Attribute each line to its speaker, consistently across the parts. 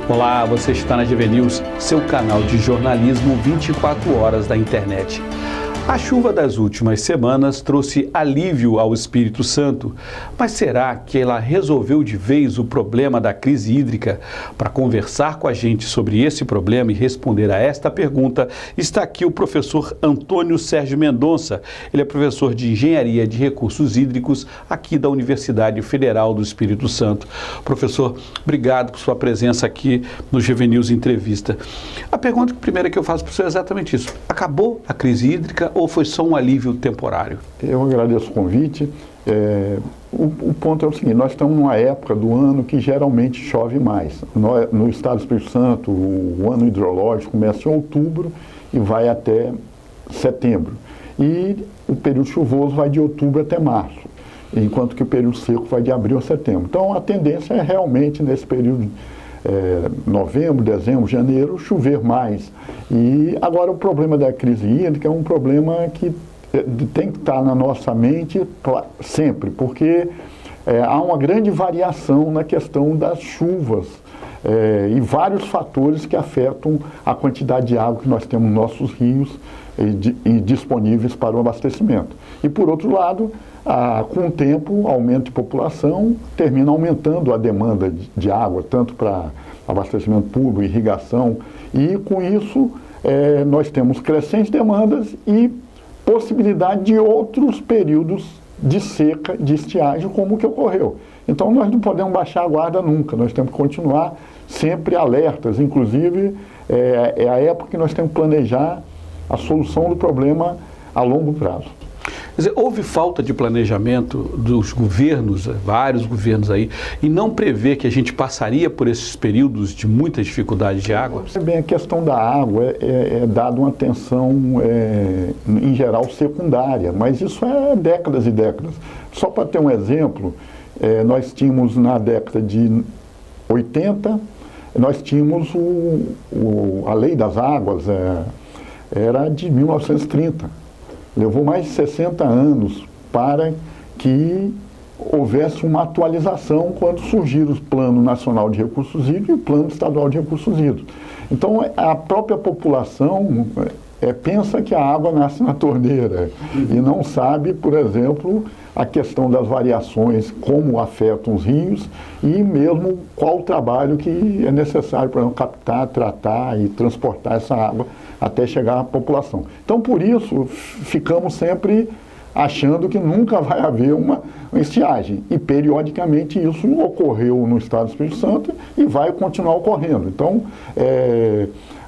Speaker 1: Olá, você está na GV News, seu canal de jornalismo 24 horas da internet. A chuva das últimas semanas trouxe alívio ao Espírito Santo, mas será que ela resolveu de vez o problema da crise hídrica? Para conversar com a gente sobre esse problema e responder a esta pergunta, está aqui o professor Antônio Sérgio Mendonça. Ele é professor de Engenharia de Recursos Hídricos aqui da Universidade Federal do Espírito Santo. Professor, obrigado por sua presença aqui no GV News Entrevista. A pergunta primeira que eu faço para o senhor é exatamente isso. Acabou a crise hídrica ou foi só um alívio temporário?
Speaker 2: Eu agradeço o convite. O ponto é o seguinte, nós estamos numa época do ano que geralmente chove mais. No estado do Espírito Santo, o ano hidrológico começa em outubro e vai até setembro. E o período chuvoso vai de outubro até março, enquanto que o período seco vai de abril a setembro. Então a tendência é realmente nesse período novembro, dezembro, janeiro, chover mais. E agora o problema da crise hídrica é um problema que tem que estar na nossa mente sempre, porque há uma grande variação na questão das chuvas e vários fatores que afetam a quantidade de água que nós temos nos nossos rios e disponíveis para o abastecimento. E por outro lado, com o tempo, o aumento de população termina aumentando a demanda de água, tanto para abastecimento público, irrigação, e com isso nós temos crescentes demandas e possibilidade de outros períodos de seca, de estiagem, como o que ocorreu. Então nós não podemos baixar a guarda nunca, nós temos que continuar sempre alertas, inclusive é a época que nós temos que planejar a solução do problema a longo prazo.
Speaker 1: Quer dizer, houve falta de planejamento dos governos, vários governos aí, e não prever que a gente passaria por esses períodos de muita dificuldade de água?
Speaker 2: Bem, a questão da água é dada uma atenção, em geral, secundária, mas isso é décadas e décadas. Só para ter um exemplo, nós tínhamos na década de 80, nós tínhamos a Lei das Águas, era de 1930. Levou mais de 60 anos para que houvesse uma atualização quando surgiram o Plano Nacional de Recursos Hídricos e o Plano Estadual de Recursos Hídricos. Então, a própria população pensa que a água nasce na torneira e não sabe, por exemplo, a questão das variações, como afetam os rios e mesmo qual o trabalho que é necessário para captar, tratar e transportar essa água até chegar à população. Então, por isso, ficamos sempre achando que nunca vai haver uma estiagem. E, periodicamente, isso ocorreu no estado do Espírito Santo e vai continuar ocorrendo. Então,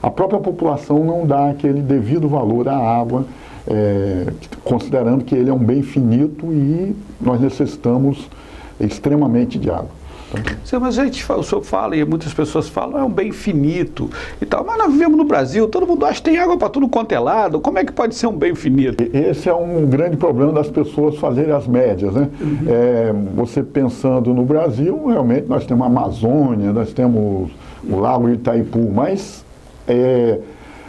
Speaker 2: a própria população não dá aquele devido valor à água, considerando que ele é um bem finito e nós necessitamos extremamente de água.
Speaker 1: Mas o senhor fala, e muitas pessoas falam, é um bem finito e tal, mas nós vivemos no Brasil, todo mundo acha que tem água para tudo quanto é lado, como é que pode ser um bem finito?
Speaker 2: Esse é um grande problema das pessoas fazerem as médias, né? Você pensando no Brasil, realmente nós temos a Amazônia, nós temos o Lago Itaipu, mas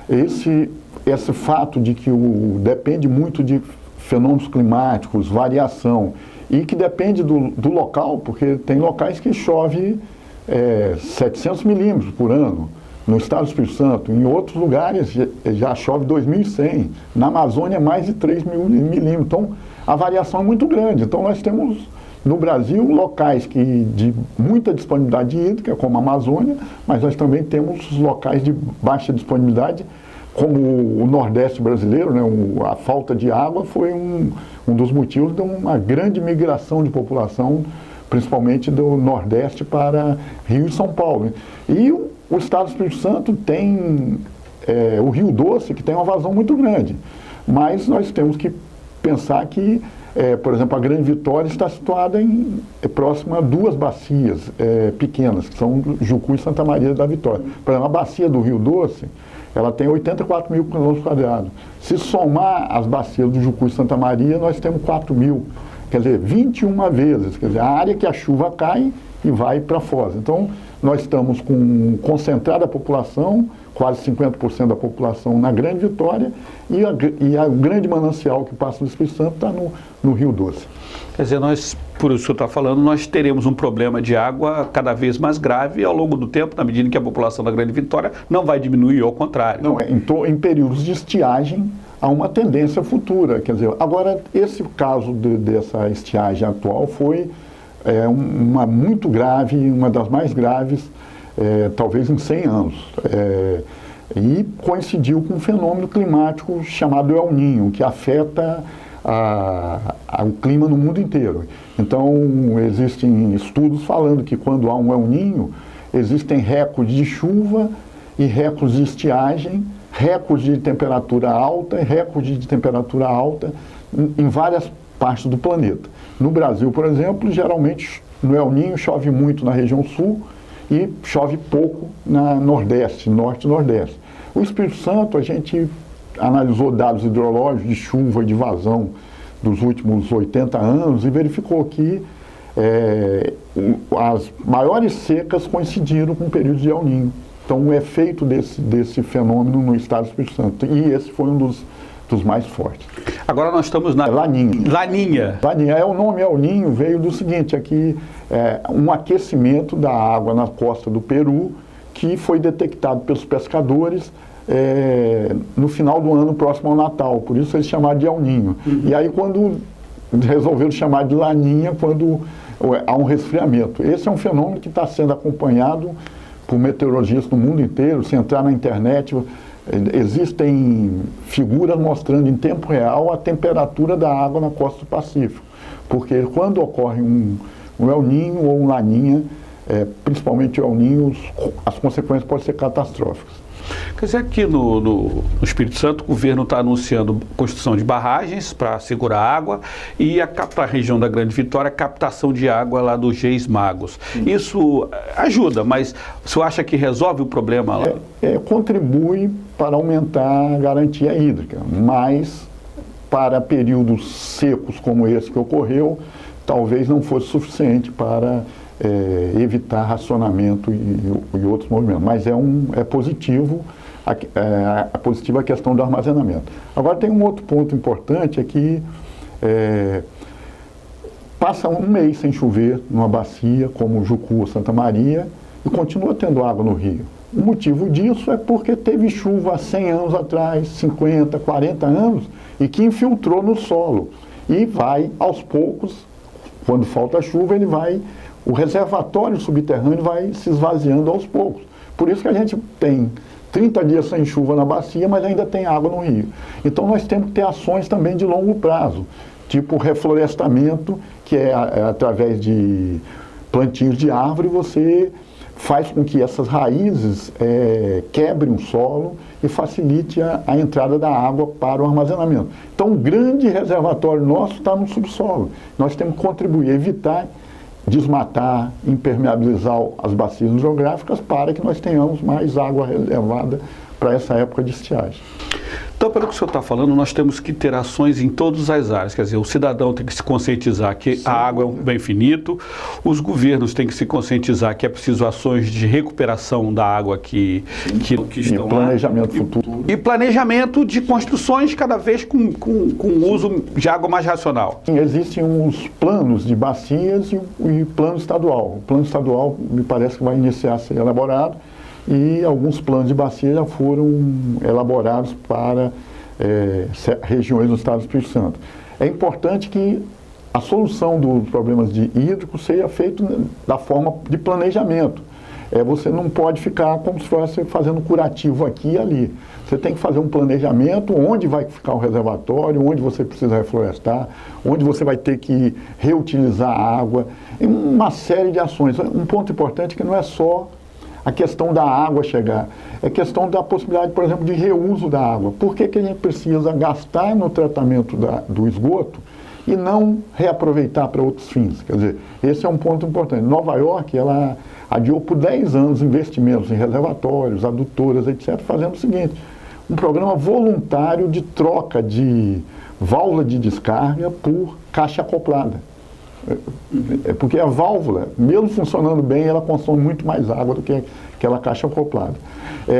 Speaker 2: esse fato de que depende muito de fenômenos climáticos, variação, e que depende do local, porque tem locais que chove 700 milímetros por ano, no estado do Espírito Santo, em outros lugares já chove 2.100, na Amazônia mais de 3.000 milímetros, então a variação é muito grande. Então nós temos no Brasil locais de muita disponibilidade hídrica, como a Amazônia, mas nós também temos locais de baixa disponibilidade, como o Nordeste brasileiro, né? A falta de água foi um dos motivos de uma grande migração de população, principalmente do Nordeste para Rio e São Paulo. E o estado do Espírito Santo tem o Rio Doce, que tem uma vazão muito grande. Mas nós temos que pensar que, por exemplo, a Grande Vitória está situada próxima a duas bacias pequenas, que são Jucu e Santa Maria da Vitória. Por exemplo, a bacia do Rio Doce, ela tem 84 mil quilômetros quadrados. Se somar as bacias do Jucu e Santa Maria, nós temos 4 mil. quer dizer, 21 vezes, quer dizer, a área que a chuva cai e vai para Foz. Então, nós estamos com concentrada a população, quase 50% da população na Grande Vitória, e o grande manancial que passa no Espírito Santo está no Rio Doce.
Speaker 1: Quer dizer, nós, por isso que o senhor está falando, nós teremos um problema de água cada vez mais grave ao longo do tempo, na medida em que a população da Grande Vitória não vai diminuir, ao contrário.
Speaker 2: Não, em períodos de estiagem, há uma tendência futura. Quer dizer, agora, esse caso dessa estiagem atual foi uma muito grave, uma das mais graves, talvez em 100 anos. E coincidiu com um fenômeno climático chamado El Niño, que afeta o clima no mundo inteiro. Então, existem estudos falando que quando há um El Niño, existem recordes de chuva e recordes de estiagem, recordes de temperatura alta e recordes de temperatura alta em várias partes do planeta. No Brasil, por exemplo, geralmente no El Niño chove muito na região sul e chove pouco na Nordeste, Norte e Nordeste. O Espírito Santo, a gente analisou dados hidrológicos de chuva e de vazão dos últimos 80 anos e verificou que as maiores secas coincidiram com o período de El Niño. Então, o efeito desse fenômeno no estado do Espírito Santo. E esse foi um dos mais fortes.
Speaker 1: Agora nós estamos na
Speaker 2: Laninha.
Speaker 1: Laninha.
Speaker 2: Laninha. O nome El Niño veio do seguinte, aqui um aquecimento da água na costa do Peru que foi detectado pelos pescadores no final do ano próximo ao Natal. Por isso eles chamaram de El Niño. E aí quando resolveram chamar de Laninha, quando há um resfriamento. Esse é um fenômeno que está sendo acompanhado por meteorologistas no mundo inteiro. Se entrar na internet, existem figuras mostrando em tempo real a temperatura da água na costa do Pacífico. Porque quando ocorre um El Niño ou um Laninha, principalmente o El Niño, as consequências podem ser catastróficas.
Speaker 1: Quer dizer, aqui no Espírito Santo, o governo está anunciando construção de barragens para segurar água e para a região da Grande Vitória, a captação de água lá dos Reis Magos. Isso ajuda, mas o senhor acha que resolve o problema lá?
Speaker 2: Contribui para aumentar a garantia hídrica, mas para períodos secos como esse que ocorreu, talvez não fosse suficiente para evitar racionamento e outros movimentos. Mas é positivo a questão do armazenamento. Agora tem um outro ponto importante, é que passa um mês sem chover numa bacia como Jucu ou Santa Maria e continua tendo água no rio. O motivo disso é porque teve chuva há 100 anos atrás, 50, 40 anos, e que infiltrou no solo. E vai, aos poucos, quando falta chuva, o reservatório subterrâneo vai se esvaziando aos poucos. Por isso que a gente tem 30 dias sem chuva na bacia, mas ainda tem água no rio. Então nós temos que ter ações também de longo prazo, tipo reflorestamento, que é através de plantios de árvore, você faz com que essas raízes quebrem o solo e facilite a entrada da água para o armazenamento. Então, o grande reservatório nosso está no subsolo. Nós temos que contribuir, evitar desmatar, impermeabilizar as bacias hidrográficas para que nós tenhamos mais água reservada para essa época de estiagem.
Speaker 1: Então, pelo que o senhor está falando, nós temos que ter ações em todas as áreas. Quer dizer, o cidadão tem que se conscientizar que a água é um bem finito, os governos têm que se conscientizar que é preciso ações de recuperação da água que estão
Speaker 2: lá. E planejamento futuro.
Speaker 1: E planejamento de construções cada vez com uso de água mais racional.
Speaker 2: Existem uns planos de bacias e plano estadual. O plano estadual me parece que vai iniciar a ser elaborado. E alguns planos de bacia já foram elaborados para regiões do estado do Espírito Santo. É importante que a solução dos problemas hídricos seja feita da forma de planejamento. Você não pode ficar como se fosse fazendo curativo aqui e ali. Você tem que fazer um planejamento, onde vai ficar o reservatório, onde você precisa reflorestar, onde você vai ter que reutilizar a água, e uma série de ações. Um ponto importante é que não é só a questão da água chegar, é questão da possibilidade, por exemplo, de reuso da água. Por que a gente precisa gastar no tratamento do esgoto e não reaproveitar para outros fins? Quer dizer, esse é um ponto importante. Nova York, ela adiou por 10 anos investimentos em reservatórios, adutoras, etc., fazendo o seguinte: um programa voluntário de troca de válvula de descarga por caixa acoplada. Porque a válvula, mesmo funcionando bem, ela consome muito mais água do que aquela caixa acoplada.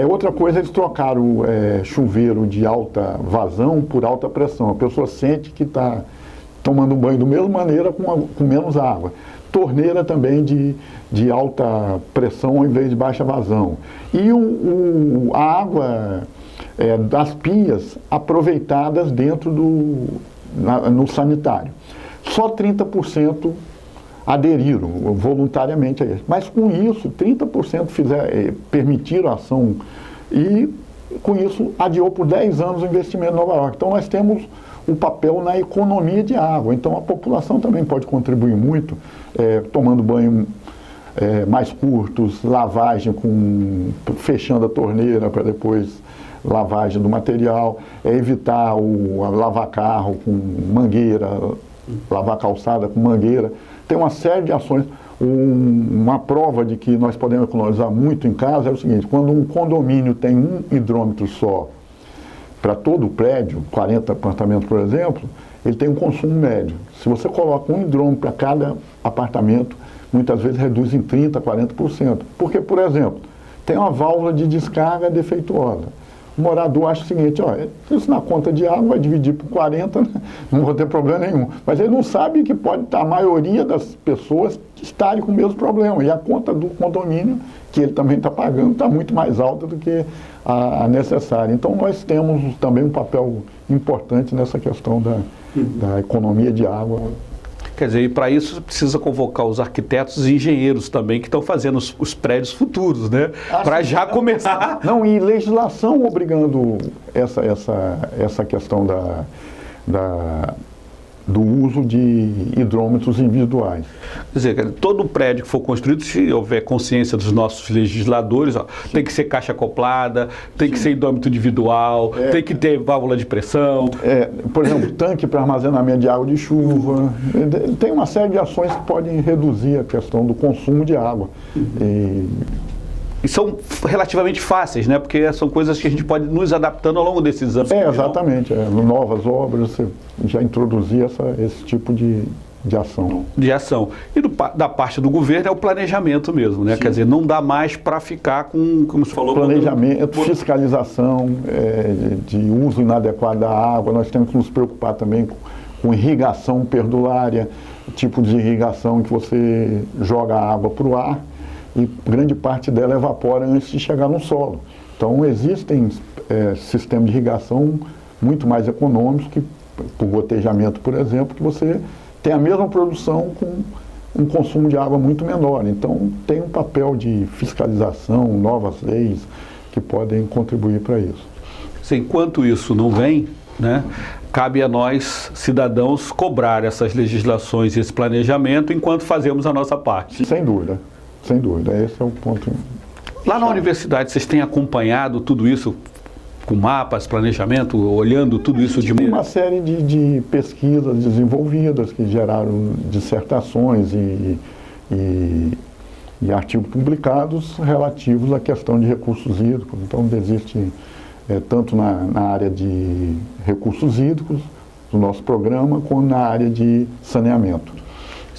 Speaker 2: Outra coisa, eles trocaram chuveiro de alta vazão por alta pressão. A pessoa sente que está tomando banho da mesma maneira com menos água. Torneira também de alta pressão ao invés de baixa vazão. E a água das pias aproveitadas dentro no sanitário. Só 30% aderiram voluntariamente a isso. Mas com isso, 30% permitiram a ação e com isso adiou por 10 anos o investimento em Nova York. Então nós temos um papel na economia de água. Então a população também pode contribuir muito, tomando banho mais curtos, lavagem fechando a torneira para depois lavagem do material, evitar lavar carro com mangueira, lavar calçada com mangueira. Tem uma série de ações. Uma prova de que nós podemos economizar muito em casa é o seguinte: quando um condomínio tem um hidrômetro só para todo o prédio, 40 apartamentos, por exemplo, ele tem um consumo médio. Se você coloca um hidrômetro para cada apartamento, muitas vezes reduz em 30%, 40%. Porque, por exemplo, tem uma válvula de descarga defeituosa. O morador acha o seguinte: isso na conta de água vai dividir por 40, não vou ter problema nenhum. Mas ele não sabe que pode estar a maioria das pessoas estarem com o mesmo problema. E a conta do condomínio, que ele também está pagando, está muito mais alta do que a necessária. Então nós temos também um papel importante nessa questão da economia de água.
Speaker 1: Quer dizer, e para isso precisa convocar os arquitetos e engenheiros também que estão fazendo os prédios futuros, né? Para já começar.
Speaker 2: Não, e legislação obrigando essa questão do uso de hidrômetros individuais.
Speaker 1: Quer dizer, todo prédio que for construído, se houver consciência dos nossos legisladores, tem que ser caixa acoplada, tem que ser hidrômetro individual, tem que ter válvula de pressão.
Speaker 2: Por exemplo, tanque para armazenamento de água de chuva. Tem uma série de ações que podem reduzir a questão do consumo de água.
Speaker 1: E são relativamente fáceis, né? Porque são coisas que a gente pode nos adaptando ao longo desses anos.
Speaker 2: Exatamente. Novas obras, você já introduzir esse tipo de ação.
Speaker 1: De ação. E da parte do governo é o planejamento mesmo, né? Sim. Quer dizer, não dá mais para ficar com, como você falou...
Speaker 2: Planejamento, fiscalização, de uso inadequado da água. Nós temos que nos preocupar também com irrigação perdulária, tipo de irrigação que você joga a água para o ar, e grande parte dela evapora antes de chegar no solo. Então existem sistemas de irrigação muito mais econômicos, que, por gotejamento, por exemplo, que você tem a mesma produção com um consumo de água muito menor. Então tem um papel de fiscalização, novas leis que podem contribuir para isso.
Speaker 1: Enquanto isso não vem, né, cabe a nós, cidadãos, cobrar essas legislações e esse planejamento enquanto fazemos a nossa parte.
Speaker 2: Sem dúvida. Sem dúvida, esse é o ponto.
Speaker 1: Lá na universidade, vocês têm acompanhado tudo isso com mapas, planejamento, olhando tudo isso de maneira...
Speaker 2: Tem uma série de pesquisas desenvolvidas que geraram dissertações e artigos publicados relativos à questão de recursos hídricos. Então, existe tanto na área de recursos hídricos do nosso programa, como na área de saneamento.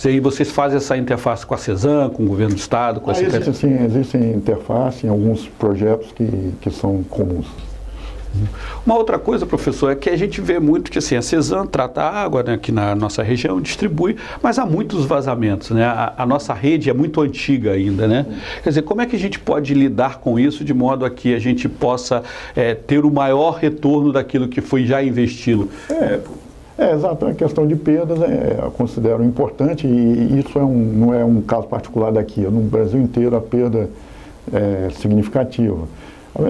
Speaker 1: E vocês fazem essa interface com a CESAM, com o governo do estado? Com
Speaker 2: Existem interface em alguns projetos que são comuns.
Speaker 1: Uma outra coisa, professor, é que a gente vê muito que assim, a CESAM trata a água, né, aqui na nossa região, distribui, mas há muitos vazamentos, né? A nossa rede é muito antiga ainda, né? Quer dizer, como é que a gente pode lidar com isso de modo a que a gente possa ter o maior retorno daquilo que foi já investido?
Speaker 2: Exato, a questão de perdas eu considero importante, e isso não é um caso particular daqui. No Brasil inteiro a perda é significativa.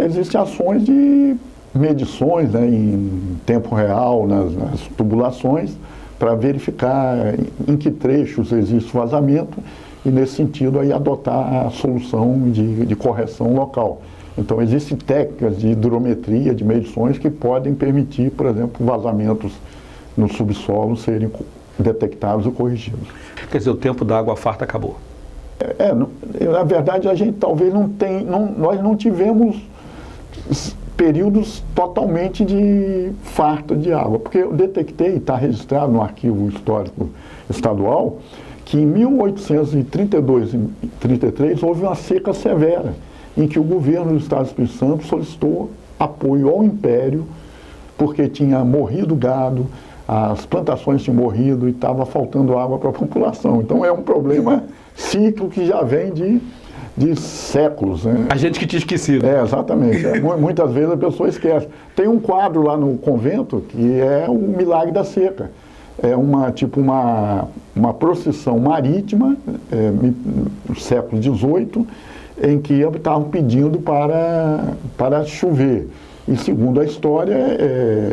Speaker 2: Existem ações de medições, né, em tempo real nas tubulações para verificar em que trechos existe vazamento e, nesse sentido, aí adotar a solução de correção local. Então, existem técnicas de hidrometria, de medições que podem permitir, por exemplo, vazamentos no subsolo serem detectados e corrigidos.
Speaker 1: Quer dizer, o tempo da água farta acabou.
Speaker 2: Na verdade, a gente talvez nós não tivemos períodos totalmente de farta de água, porque eu detectei, está registrado no arquivo histórico estadual, que em 1832 e 33 houve uma seca severa, em que o governo do Estado do Espírito Santo solicitou apoio ao Império, porque tinha morrido gado, as plantações tinham morrido e estava faltando água para a população. Então é um problema cíclico que já vem de séculos. Né?
Speaker 1: A gente que tinha esquecido.
Speaker 2: Exatamente. Muitas vezes a pessoa esquece. Tem um quadro lá no convento que é o Milagre da Seca. É uma procissão marítima, no século XVIII, em que estavam pedindo para chover. E segundo a história,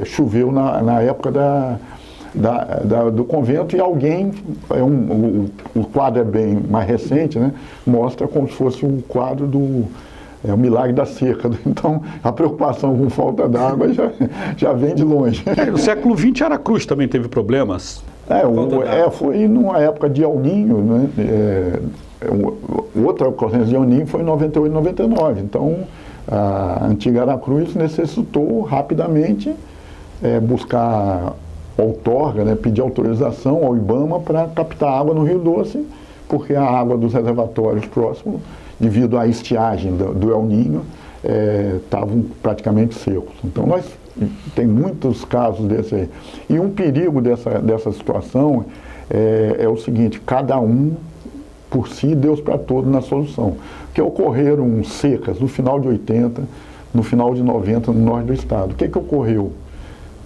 Speaker 2: choveu na época do convento e alguém, o quadro é bem mais recente, né, mostra como se fosse um quadro do o Milagre da Seca. Então, a preocupação com falta d'água já vem de longe.
Speaker 1: No século XX, Aracruz também teve problemas.
Speaker 2: Foi numa época de El Niño, né, outra ocorrência de El Niño foi em 98, 99. Então, a antiga Aracruz necessitou rapidamente buscar outorga, né, pedir autorização ao IBAMA para captar água no Rio Doce, porque a água dos reservatórios próximos, devido à estiagem do El Niño, estavam praticamente secos. Então, tem muitos casos desse aí. E um perigo dessa situação é o seguinte: cada um por si, Deus para todos na solução. Porque ocorreram secas no final de 80, no final de 90 no norte do estado. O que ocorreu?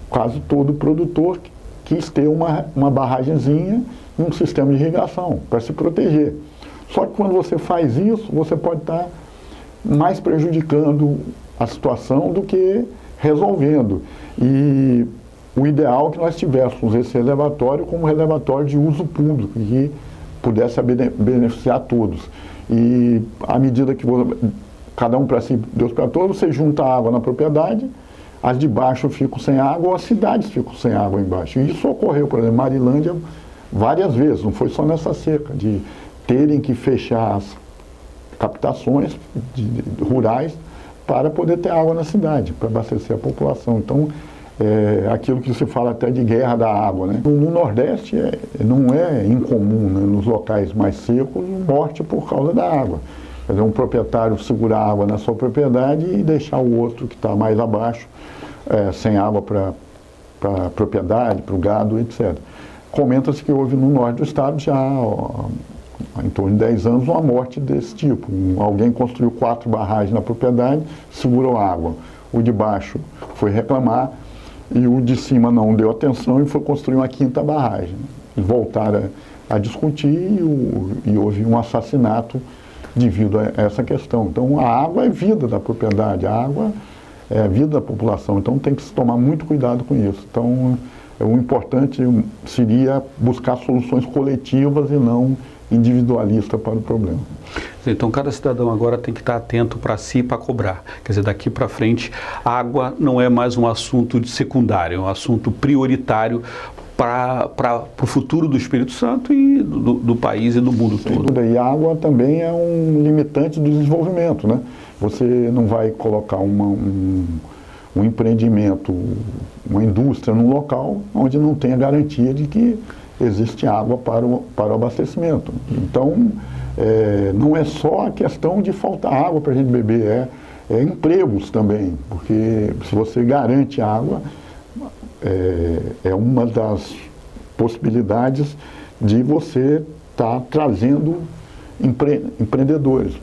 Speaker 2: Quase todo produtor quis ter uma barragenzinha e um sistema de irrigação para se proteger. Só que quando você faz isso, você pode estar mais prejudicando a situação do que resolvendo. E o ideal é que nós tivéssemos esse reservatório como reservatório de uso público, que pudesse beneficiar todos. E à medida que cada um para si, Deus para todos, você junta água na propriedade, as de baixo ficam sem água, ou as cidades ficam sem água embaixo. E isso ocorreu, por exemplo, em Marilândia várias vezes, não foi só nessa seca, de terem que fechar as captações rurais para poder ter água na cidade, para abastecer a população. Então, aquilo que se fala até de guerra da água, né? No Nordeste não é incomum, né, nos locais mais secos, morte por causa da água. Quer dizer, um proprietário segurar a água na sua propriedade e deixar o outro que está mais abaixo sem água para a propriedade, para o gado, etc. Comenta-se que houve no norte do estado já em torno de 10 anos uma morte desse tipo. Alguém construiu 4 barragens na propriedade, segurou a água. O de baixo foi reclamar e o de cima não deu atenção e foi construir uma 5ª barragem. Voltaram a discutir e houve um assassinato devido a essa questão. Então, a água é vida da propriedade, a água é a vida da população, então tem que se tomar muito cuidado com isso. Então, o importante seria buscar soluções coletivas e não individualistas para o problema.
Speaker 1: Então, cada cidadão agora tem que estar atento para si e para cobrar. Quer dizer, daqui para frente, a água não é mais um assunto de secundário, é um assunto prioritário para o futuro do Espírito Santo e do país e do mundo todo.
Speaker 2: E a água também é um limitante do desenvolvimento, né? Você não vai colocar um empreendimento, uma indústria num local onde não tem a garantia de que existe água para o abastecimento. Então, não é só a questão de faltar água para a gente beber, é empregos também, porque se você garante água, é uma das possibilidades de você estar trazendo empreendedores,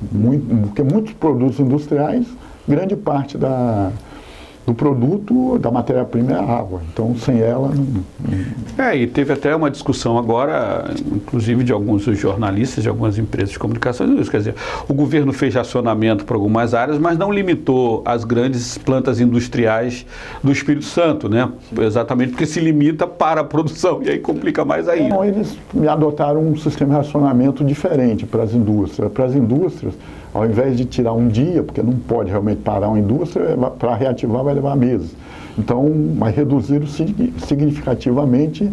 Speaker 2: porque muitos produtos industriais, grande parte do produto, da matéria-prima é a água, então sem ela não...
Speaker 1: E teve até uma discussão agora, inclusive de alguns jornalistas, de algumas empresas de comunicação, quer dizer, o governo fez racionamento para algumas áreas, mas não limitou as grandes plantas industriais do Espírito Santo, né? Exatamente porque se limita para a produção, e aí complica mais ainda.
Speaker 2: Então, eles adotaram um sistema de racionamento diferente para as indústrias. Para as indústrias, ao invés de tirar um dia, porque não pode realmente parar uma indústria, para reativar vai levar meses. Então, mas reduziram significativamente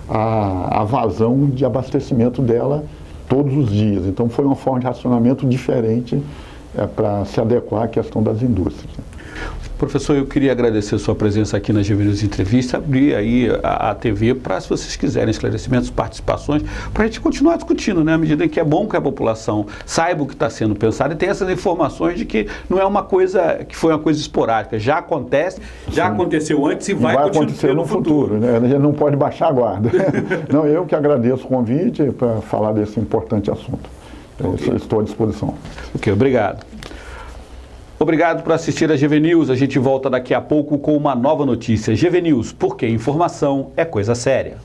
Speaker 2: a vazão de abastecimento dela todos os dias. Então, foi uma forma de racionamento diferente para se adequar à questão das indústrias.
Speaker 1: Professor, eu queria agradecer a sua presença aqui na GV News Entrevista, abrir aí a TV para, se vocês quiserem, esclarecimentos, participações, para a gente continuar discutindo, né? À medida em que é bom que a população saiba o que está sendo pensado e tenha essas informações de que não é uma coisa, que foi uma coisa esporádica, já acontece, já aconteceu antes e vai
Speaker 2: acontecer no futuro, né? A gente não pode baixar a guarda. Não, eu que agradeço o convite para falar desse importante assunto. Okay. Estou à disposição.
Speaker 1: Ok, obrigado. Obrigado por assistir a GV News. A gente volta daqui a pouco com uma nova notícia. GV News, porque informação é coisa séria.